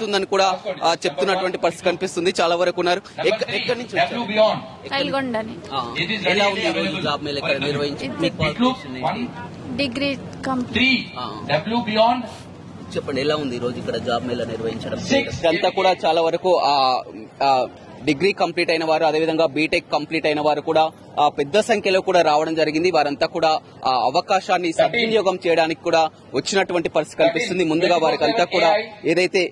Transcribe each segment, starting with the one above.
ఉందని కూడా చెప్తున్నటువంటి పరిస్థితి కనిపిస్తుంది. చాలా వరకు ఉన్నారు. ఎక్కడి నుంచి ఎలా ఉంది ఈ రోజు జాబ్ మేళ ఇక్కడ డిగ్రీ చెప్పండి, ఎలా ఉంది ఈ రోజు ఇక్కడ జాబ్ మేళ నిర్వహించడం? ఇదంతా కూడా చాలా వరకు డిగ్రీ కంప్లీట్ అయిన వారు, అదేవిధంగా బీటెక్ కంప్లీట్ అయిన వారు కూడా పెద్ద సంఖ్యలో కూడా రావడం జరిగింది. వారంతా కూడా అవకాశాన్ని సద్వినియోగం చేయడానికి కూడా వచ్చినటువంటి పరిస్థితి కనిపిస్తుంది. ముందుగా వారికి అంతా కూడా ఏదైతే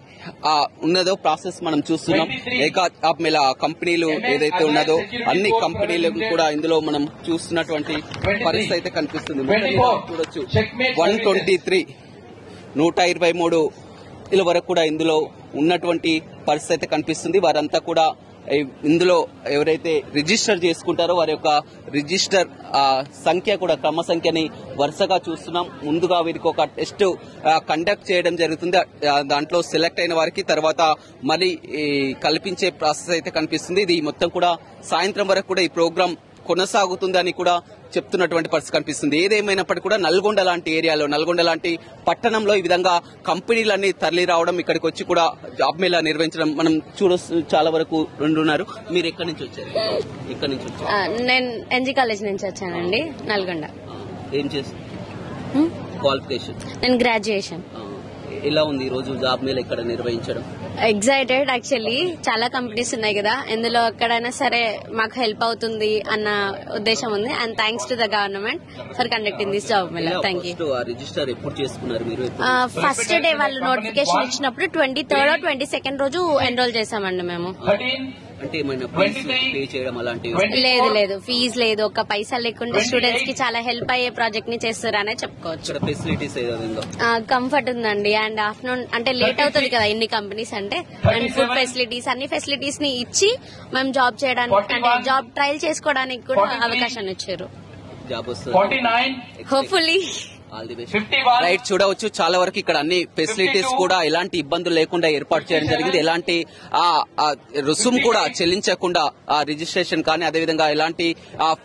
ఉన్నదో ప్రాసెస్ మనం చూస్తున్నాం. ఏకా జాబ్ మేళ కంపెనీలు ఏదైతే ఉన్నదో అన్ని కంపెనీలకు కూడా ఇందులో మనం చూస్తున్నటువంటి పరిస్థితి అయితే కనిపిస్తుంది. చూడొచ్చు 123 123 వరకు కూడా ఇందులో ఉన్నటువంటి పరిస్థితి అయితే కనిపిస్తుంది. వారంతా కూడా ఇందులో ఎవరైతే రిజిస్టర్ చేసుకుంటారో వారి యొక్క రిజిస్టర్ సంఖ్య కూడా క్రమ సంఖ్యని వరుసగా చూస్తున్నాం. ముందుగా వీరికి ఒక టెస్ట్ కండక్ట్ చేయడం జరుగుతుంది. దాంట్లో సెలెక్ట్ అయిన వారికి తర్వాత మళ్ళీ కల్పించే ప్రాసెస్ అయితే కనిపిస్తుంది. ఇది మొత్తం కూడా సాయంత్రం వరకు కూడా ఈ ప్రోగ్రాం కొనసాగుతుందని కూడా చెప్తున్నటువంటి పరిస్థితి కనిపిస్తుంది. ఏదేమైనప్పటికీ కూడా నల్గొండ లాంటి ఏరియాలో, నల్గొండ లాంటి పట్టణంలో ఈ విధంగా కంపెనీలన్నీ తరలి రావడం, ఇక్కడికి వచ్చి కూడా జాబ్ మేళా నిర్వహించడం మనం చాలా వరకు ఉన్నారు. మీరు ఎక్కడి నుంచి వచ్చారు? ఎక్కడి నుంచి వచ్చారు? నేను ఎన్జీ కాలేజ్ నుంచి వచ్చానండి, నల్గొండ. ఏం చేస్తారు? క్వాలిఫికేషన్? నేను గ్రాడ్యుయేషన్. ఎలా ఉంది ఈ రోజు జాబ్ మేళా ఇక్కడ నిర్వహించడం? Excited actually. చాలా కంపెనీస్ ఉన్నాయి కదా, ఇందులో ఎక్కడైనా సరే మాకు హెల్ప్ అవుతుంది అన్న ఉద్దేశం ఉంది. And thanks to the government for conducting this job Mela. Thank you. Register ఎప్పుడు చేసుకున్నారు మీరు? ఫస్ట్ డే వాళ్ళు నోటిఫికేషన్ ఇచ్చినప్పుడు 23rd or 22nd రోజు ఎన్రోల్ చేసామండి మేము. అంటే ఏమైనా పే చేయడం అలాంటివి? లేదు, ఫీజు లేదు. ఒక పైసా లేకుండా స్టూడెంట్స్ కి చాలా హెల్ప్ అయ్యే ప్రాజెక్ట్ ని చేస్తారనే చెప్పుకోవచ్చు. ఫెసిలిటీస్ కంఫర్ట్ ఉందండి. అండ్ ఆఫ్టర్నూన్ అంటే లేట్ అవుతుంది కదా ఇన్ని కంపెనీస్ అంటే, అండ్ ఫుడ్ ఫెసిలిటీస్ అన్ని ఫెసిలిటీస్ ని ఇచ్చి మేము జాబ్ చేయడానికి అంటే జాబ్ ట్రయల్ చేసుకోవడానికి కూడా అవకాశాన్ని ఇచ్చారు. జాబ్ వస్తుంది హోప్ఫుల్లీ. రైట్, చూడవచ్చు చాలా వరకు ఇక్కడ అన్ని ఫెసిలిటీస్ కూడా ఎలాంటి ఇబ్బందులు లేకుండా ఏర్పాటు చేయడం జరిగింది. ఎలాంటి రుసుము కూడా చెల్లించకుండా రిజిస్ట్రేషన్ కానీ అదేవిధంగా ఎలాంటి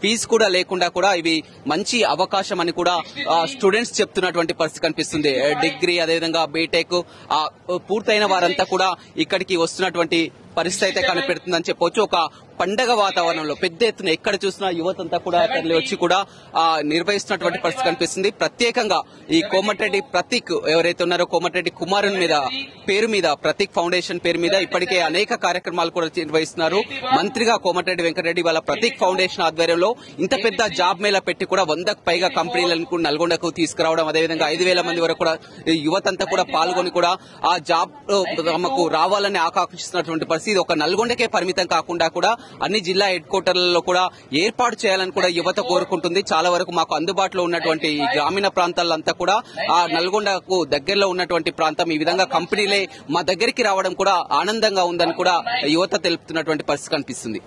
ఫీజు కూడా లేకుండా కూడా ఇవి మంచి అవకాశం అని కూడా స్టూడెంట్స్ చెప్తున్నటువంటి పరిస్థితి కనిపిస్తుంది. డిగ్రీ అదేవిధంగా బీటెక్ పూర్తయిన వారంతా కూడా ఇక్కడికి వస్తున్నటువంటి పరిస్థితి అయితే కనిపెడుతుందని చెప్పవచ్చు. ఒక పండగ వాతావరణంలో పెద్ద ఎత్తున ఎక్కడ చూసినా యువతంతా కూడా తరలి వచ్చి కూడా నిర్వహిస్తున్నటువంటి పరిస్థితి కనిపిస్తుంది. ప్రత్యేకంగా ఈ కోమటిరెడ్డి ప్రతీక్ ఎవరైతే ఉన్నారో కోమటిరెడ్డి కుమారుని మీద పేరు మీద ప్రతీక్ ఫౌండేషన్ పేరు మీద ఇప్పటికే అనేక కార్యక్రమాలు కూడా నిర్వహిస్తున్నారు. మంత్రిగా కోమటిరెడ్డి వెంకటరెడ్డి వాళ్ళ ప్రతీక్ ఫౌండేషన్ ఆధ్వర్యంలో ఇంత పెద్ద జాబ్ మేళా పెట్టి కూడా 100కు పైగా కంపెనీలను నల్గొండకు తీసుకురావడం, అదేవిధంగా 5,000 మంది వరకు కూడా యువతంతా కూడా పాల్గొని కూడా ఆ జాబ్ తమకు రావాలని ఆకాంక్షిస్తున్నటువంటి పరిస్థితి. ఇది ఒక నల్గొండకే పరిమితం కాకుండా కూడా అన్ని జిల్లా హెడ్ క్వార్టర్లలో కూడా ఏర్పాటు చేయాలని కూడా యువత కోరుకుంటుంది. చాలా వరకు మాకు అందుబాటులో ఉన్నటువంటి ఈ గ్రామీణ ప్రాంతాలంతా కూడా ఆ నల్గొండకు దగ్గరలో ఉన్నటువంటి ప్రాంతం ఈ విధంగా కంపెనీలే మా దగ్గరికి రావడం కూడా ఆనందంగా ఉందని కూడా యువత తెలుపుతున్నటువంటి పరిస్థితి కనిపిస్తుంది.